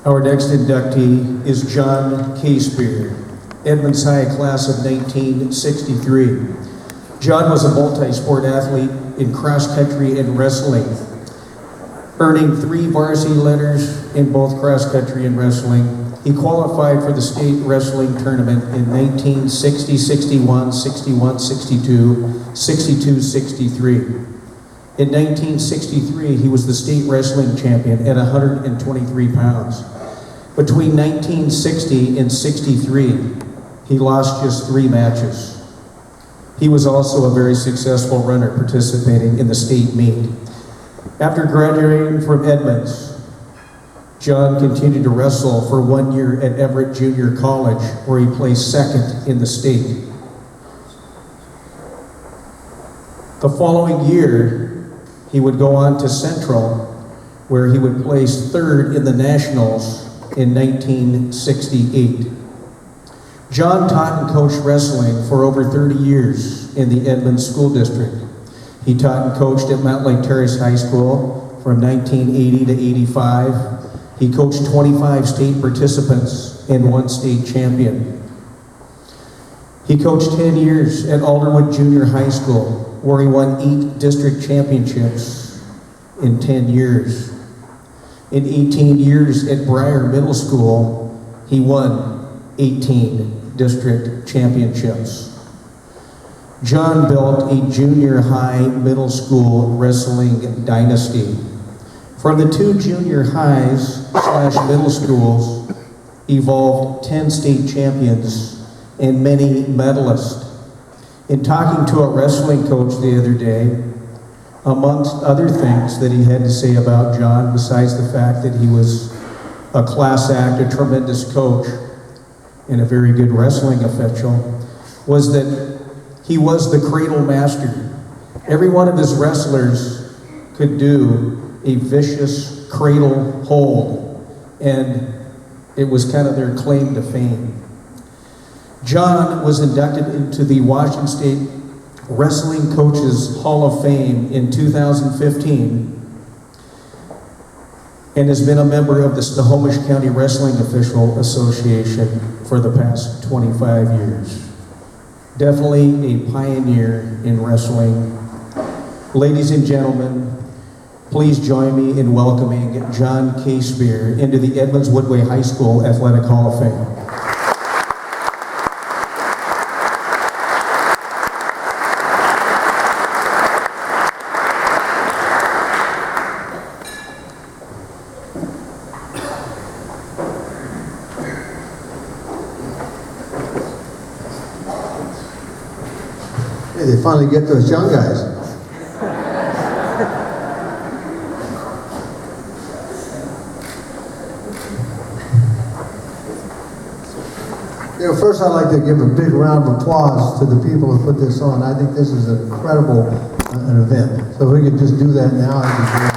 Our next inductee is John Casebeer, Edmonds High class of 1963. John was a multi-sport athlete in cross country and wrestling, earning 3 varsity letters in both cross country and wrestling. He qualified for the state wrestling tournament in 1960, 61, 61, 62, 62, 63. In 1963, he was the state wrestling champion at 123 pounds. Between 1960 and 63, he lost just 3 matches. He was also a very successful runner participating in the state meet. After graduating from Edmonds, John continued to wrestle for 1 year at Everett Junior College, where he placed 2nd in the state. The following year, he would go on to Central, where he would place 3rd in the Nationals in 1968. John taught and coached wrestling for over 30 years in the Edmonds School District. He taught and coached at Mount Lake Terrace High School from 1980 to 85. He coached 25 state participants and 1 state champion. He coached 10 years at Alderwood Junior High School, where he won 8 district championships in 10 years. In 18 years at Briar Middle School, he won 18 district championships. John built a junior high middle school wrestling dynasty. From the 2 junior highs / middle schools evolved 10 state champions and many medalists. In talking to a wrestling coach the other day, amongst other things that he had to say about John, besides the fact that he was a class act, a tremendous coach, and a very good wrestling official, was that he was the cradle master. Every one of his wrestlers could do a vicious cradle hold, and it was kind of their claim to fame. John was inducted into the Washington State Wrestling Coaches Hall of Fame in 2015 and has been a member of the Snohomish County Wrestling Official Association for the past 25 years. Definitely a pioneer in wrestling. Ladies and gentlemen, please join me in welcoming John Casebeer into the Edmonds Woodway High School Athletic Hall of Fame. Hey, they finally get those young guys. First I'd like to give a big round of applause to the people who put this on. I think this is an incredible an event. So if we could just do that now, that'd be great.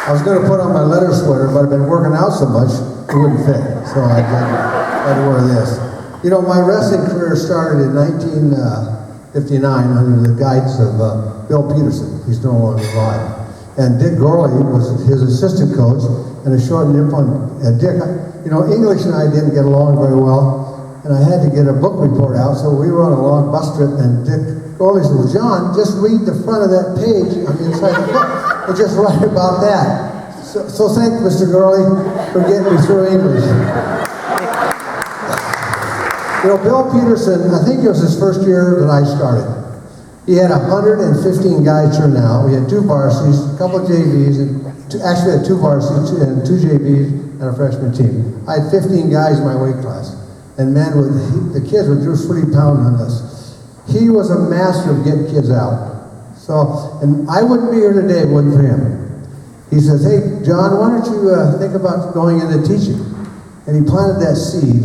I was going to put on my leather sweater, but I've been working out so much, it wouldn't fit. So I had to wear this. You know, my wrestling career started in 1959 under the guidance of Bill Peterson. He's no longer alive. And Dick Gorley was his assistant coach, and a short nip on Dick. You know, English and I didn't get along very well, and I had to get a book report out, so we were on a long bus trip, and Dick Gorley said, well, John, just read the front of that page on the inside of the book, and just write about that. So thank Mr. Gorley for getting me through English. You know, Bill Peterson, I think it was his first year that I started. He had 115 guys turn out. We had 2 varsities, a couple of JVs, and actually had 2 varsities and 2 JVs and a freshman team. I had 15 guys in my weight class. And man, the kids were just really pounding on us. He was a master of getting kids out. So, and I wouldn't be here today if it wasn't for him. He says, hey, John, why don't you think about going into teaching? And he planted that seed,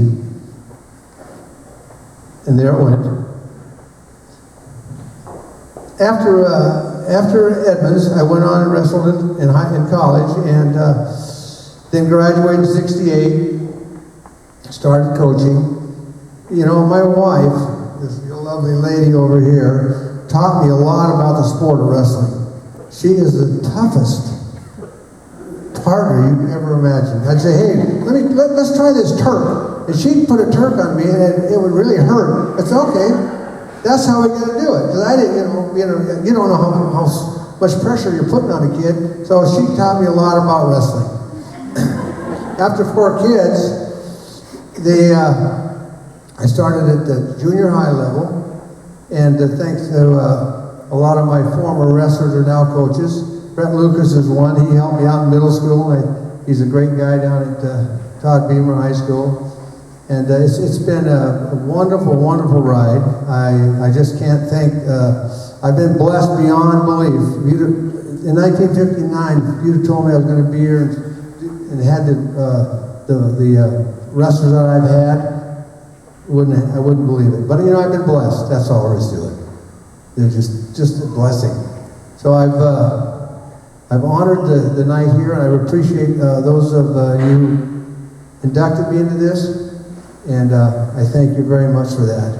and there it went. After Edmonds, I went on and wrestled in college, and then graduated in 68, started coaching. You know, my wife, this lovely lady over here, taught me a lot about the sport of wrestling. She is the toughest partner you can ever imagine. I'd say, hey, let's try this Turk. And she'd put a Turk on me, and it would really hurt. It's okay. That's how we got to do it. Because I didn't, you don't know how much pressure you're putting on a kid. So she taught me a lot about wrestling. After 4 kids, I started at the junior high level, and thanks to a lot of my former wrestlers are now coaches. Brett Lucas is one. He helped me out in middle school. He's a great guy down at Todd Beamer High School. And it's been a wonderful, wonderful ride. I just can't thank, I've been blessed beyond belief. In 1959, if you'd have told me I was going to be here and had the wrestlers that I've had, I wouldn't believe it. But I've been blessed. That's all there is to it. They're just a blessing. So I've honored the night here, and I appreciate those of you who inducted me into this, and I thank you very much for that.